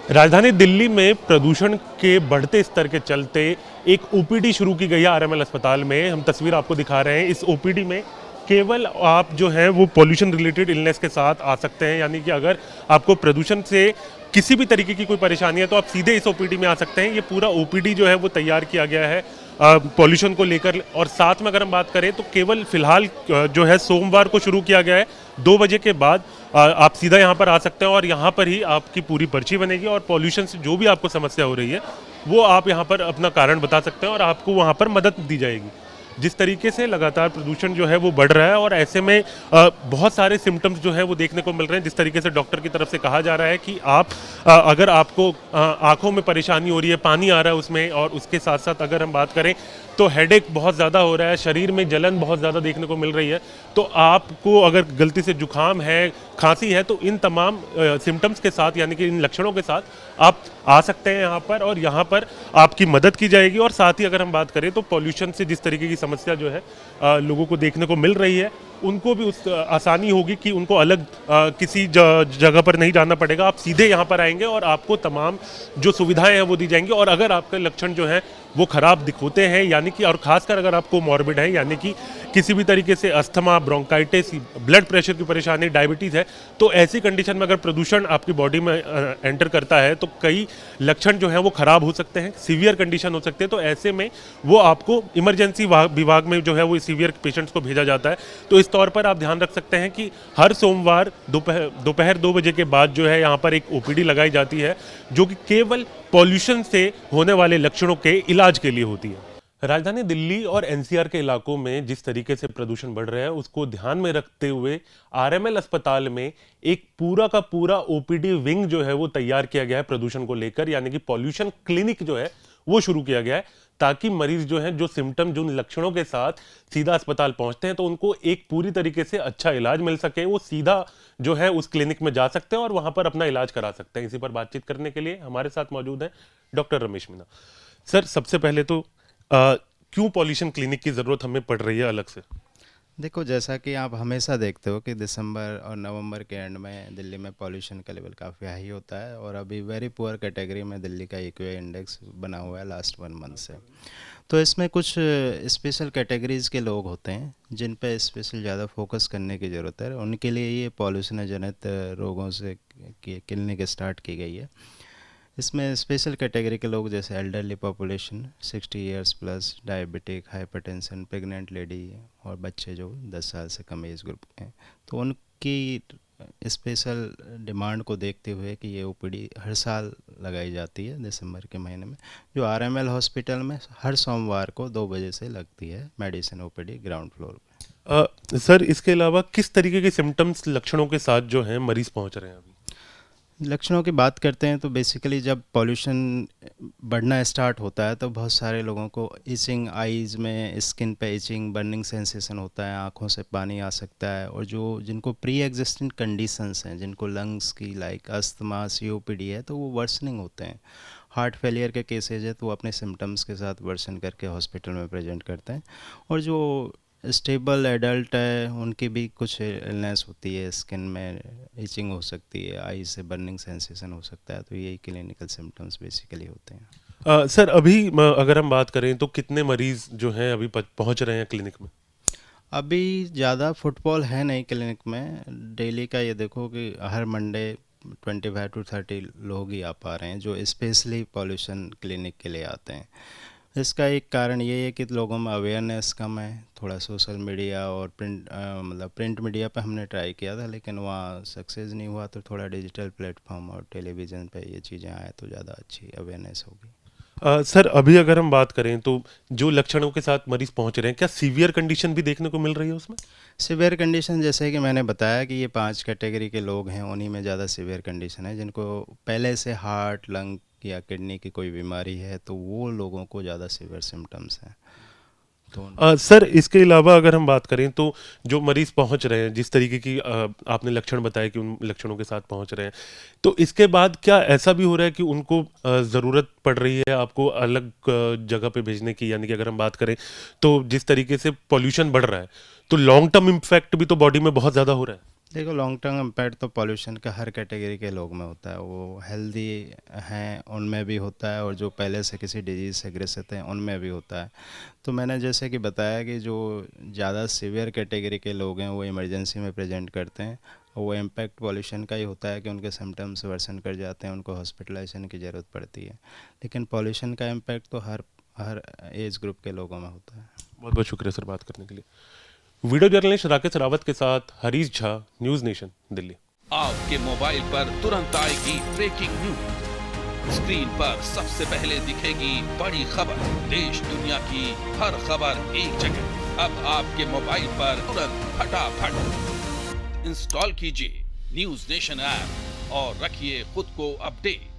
राजधानी दिल्ली में प्रदूषण के बढ़ते स्तर के चलते एक ओपीडी शुरू की गई है आरएमएल अस्पताल में। हम तस्वीर आपको दिखा रहे हैं। इस ओपीडी में केवल आप जो है वो पॉल्यूशन रिलेटेड इलनेस के साथ आ सकते हैं, यानी कि अगर आपको प्रदूषण से किसी भी तरीके की कोई परेशानी है तो आप सीधे इस ओपीडी में आ सकते हैं। ये पूरा ओपीडी जो है वो तैयार किया गया है पॉल्यूशन को लेकर। और साथ में अगर हम बात करें तो केवल फिलहाल जो है सोमवार को शुरू किया गया है 2 बजे के बाद आप सीधा यहाँ पर आ सकते हैं और यहाँ पर ही आपकी पूरी पर्ची बनेगी और पॉल्यूशन से जो भी आपको समस्या हो रही है वो आप यहाँ पर अपना कारण बता सकते हैं और आपको वहाँ पर मदद दी जाएगी। जिस तरीके से लगातार प्रदूषण जो है वो बढ़ रहा है और ऐसे में बहुत सारे सिम्टम्स जो है वो देखने को मिल रहे हैं। जिस तरीके से डॉक्टर की तरफ से कहा जा रहा है कि आप अगर आपको आंखों में परेशानी हो रही है, पानी आ रहा है उसमें, और उसके साथ साथ अगर हम बात करें तो हेडेक बहुत ज़्यादा हो रहा है, शरीर में जलन बहुत ज़्यादा देखने को मिल रही है, तो आपको अगर गलती से जुकाम है, खांसी है, तो इन तमाम सिम्टम्स के साथ यानी कि इन लक्षणों के साथ आप आ सकते हैं यहाँ पर और यहाँ पर आपकी मदद की जाएगी। और साथ ही अगर हम बात करें तो पॉल्यूशन से जिस तरीके की समस्या जो है लोगों को देखने को मिल रही है, उनको भी उस आसानी होगी कि उनको अलग किसी जगह पर नहीं जाना पड़ेगा। आप सीधे यहाँ पर आएंगे और आपको तमाम जो सुविधाएं हैं वो दी जाएंगी। और अगर आपके लक्षण जो हैं वो खराब दिखते हैं, यानी कि और खासकर अगर आपको मॉर्बिड है, यानी कि किसी भी तरीके से अस्थमा, ब्रोंकाइटिस, ब्लड प्रेशर की परेशानी, डायबिटीज़ है, तो ऐसी कंडीशन में अगर प्रदूषण आपकी बॉडी में एंटर करता है तो कई लक्षण जो हैं वो खराब हो सकते हैं, सीवियर कंडीशन हो सकते हैं। तो ऐसे में वो आपको इमरजेंसी विभाग में जो है वो सीवियर पेशेंट्स को भेजा जाता है। तो इस तौर पर आप ध्यान रख सकते हैं कि हर सोमवार दोपहर 2 बजे के बाद जो है यहाँ पर एक ओपीडी लगाई जाती है जो कि केवल पॉल्यूशन से होने वाले लक्षणों के इलाज के लिए होती है। राजधानी दिल्ली और एनसीआर के इलाकों में जिस तरीके से प्रदूषण बढ़ रहा है उसको ध्यान में रखते हुए आरएमएल अस्पताल में एक पूरा का पूरा ओपीडी विंग जो है वो तैयार किया गया है प्रदूषण को लेकर, यानी कि पॉल्यूशन क्लिनिक जो है वो शुरू किया गया है ताकि मरीज जो हैं, जो सिम्टम, जो लक्षणों के साथ सीधा अस्पताल पहुंचते हैं तो उनको एक पूरी तरीके से अच्छा इलाज मिल सके। वो सीधा जो है उस क्लिनिक में जा सकते हैं और वहां पर अपना इलाज करा सकते हैं। इसी पर बातचीत करने के लिए हमारे साथ मौजूद हैं डॉक्टर रमेश मीना। सर, सबसे पहले तो क्यों पॉल्यूशन क्लिनिक की जरूरत हमें पड़ रही है अलग से? देखो, जैसा कि आप हमेशा देखते हो कि दिसंबर और नवंबर के एंड में दिल्ली में पॉल्यूशन का लेवल काफ़ी हाई होता है और अभी वेरी पुअर कैटेगरी में दिल्ली का एक्यूआई इंडेक्स बना हुआ है लास्ट 1 मंथ से। तो इसमें कुछ स्पेशल कैटेगरीज़ के लोग होते हैं जिन पे स्पेशल ज़्यादा फोकस करने की ज़रूरत है। उनके लिए ये पॉल्यूशन जनित रोगों से क्लिनिक स्टार्ट की गई है। इसमें स्पेशल कैटेगरी के लोग जैसे elderly population, 60 years plus, diabetic, hypertension, pregnant lady और बच्चे जो 10 साल से कम एज ग्रुप के हैं, तो उनकी स्पेशल डिमांड को देखते हुए कि ये ओपीडी हर साल लगाई जाती है दिसंबर के महीने में, जो आरएमएल हॉस्पिटल में हर सोमवार को 2 बजे से लगती है, मेडिसिन ओपीडी ग्राउंड फ्लोर पे। सर, इसके अलावा किस तरीके के सिम्टम्स, लक्षणों के साथ जो हैं मरीज पहुंच रहे हैं अभी? लक्षणों की बात करते हैं तो बेसिकली जब पॉल्यूशन बढ़ना स्टार्ट होता है तो बहुत सारे लोगों को इचिंग, आईज़ में स्किन पे इचिंग, बर्निंग सेंसेशन होता है, आँखों से पानी आ सकता है। और जो जिनको प्री एग्जिस्टिंग कंडीशंस हैं, जिनको लंग्स की लाइक अस्थमा, सीओपीडी है, तो वो वर्सनिंग होते हैं। हार्ट फेलियर के केसेज है तो वो अपने सिम्टम्स के साथ वर्सन करके हॉस्पिटल में प्रेजेंट करते हैं। और जो स्टेबल एडल्ट है उनकी भी कुछ इलनेस होती है, स्किन में इचिंग हो सकती है, आई से बर्निंग सेंसेशन हो सकता है। तो यही क्लिनिकल सिम्टम्स बेसिकली होते हैं। सर, अभी अगर हम बात करें तो कितने मरीज जो हैं अभी पहुंच रहे हैं क्लिनिक में? अभी ज़्यादा फुटफॉल है नहीं क्लिनिक में। डेली का ये देखो कि हर मंडे 25 to 30 लोग ही आ पा रहे हैं जो स्पेशली पॉल्यूशन क्लिनिक के लिए आते हैं। इसका एक कारण ये है कि लोगों में अवेयरनेस कम है। थोड़ा सोशल मीडिया और प्रिंट मीडिया पे हमने ट्राई किया था लेकिन वहाँ सक्सेस नहीं हुआ, तो थोड़ा डिजिटल प्लेटफॉर्म और टेलीविज़न पे ये चीज़ें आए तो ज़्यादा अच्छी अवेयरनेस होगी। सर, अभी अगर हम बात करें तो जो लक्षणों के साथ मरीज पहुंच रहे हैं, क्या सीवियर कंडीशन भी देखने को मिल रही है उसमें? सिवियर कंडीशन जैसे कि मैंने बताया कि ये 5 कैटेगरी के लोग हैं, उन्हीं में ज़्यादा सिवियर कंडीशन है। जिनको पहले से हार्ट, लंग या किडनी की कोई बीमारी है तो वो लोगों को ज़्यादा सिवियर सिम्टम्स हैं। तो सर, इसके अलावा अगर हम बात करें तो जो मरीज पहुंच रहे हैं, जिस तरीके की आपने लक्षण बताए कि उन लक्षणों के साथ पहुंच रहे हैं, तो इसके बाद क्या ऐसा भी हो रहा है कि उनको ज़रूरत पड़ रही है आपको अलग जगह पे भेजने की? यानी कि अगर हम बात करें तो जिस तरीके से पॉल्यूशन बढ़ रहा है तो लॉन्ग टर्म इम्पैक्ट भी तो बॉडी में बहुत ज़्यादा हो रहा है। देखो, लॉन्ग टर्म इम्पैक्ट तो पॉल्यूशन का हर कैटेगरी के लोग में होता है। वो हेल्दी हैं उनमें भी होता है, और जो पहले से किसी डिजीज़ से ग्रसित हैं उनमें भी होता है। तो मैंने जैसे कि बताया कि जो ज़्यादा सीवियर कैटेगरी के लोग हैं वो इमरजेंसी में प्रेजेंट करते हैं, और वो इम्पैक्ट पॉल्यूशन का ही होता है कि उनके सिम्टम्स वर्सन कर जाते हैं, उनको हॉस्पिटलाइजेशन की ज़रूरत पड़ती है। लेकिन पॉल्यूशन का इम्पैक्ट तो हर एज ग्रुप के लोगों में होता है। बहुत बहुत शुक्रिया सर बात करने के लिए। वीडियो जर्नलिस्ट राकेश रावत के साथ हरीश झा, न्यूज़ नेशन, दिल्ली। आपके मोबाइल पर तुरंत आएगी ब्रेकिंग न्यूज। स्क्रीन पर सबसे पहले दिखेगी बड़ी खबर। देश दुनिया की हर खबर एक जगह। अब आपके मोबाइल पर तुरंत फटाफट इंस्टॉल कीजिए न्यूज नेशन ऐप और रखिए खुद को अपडेट।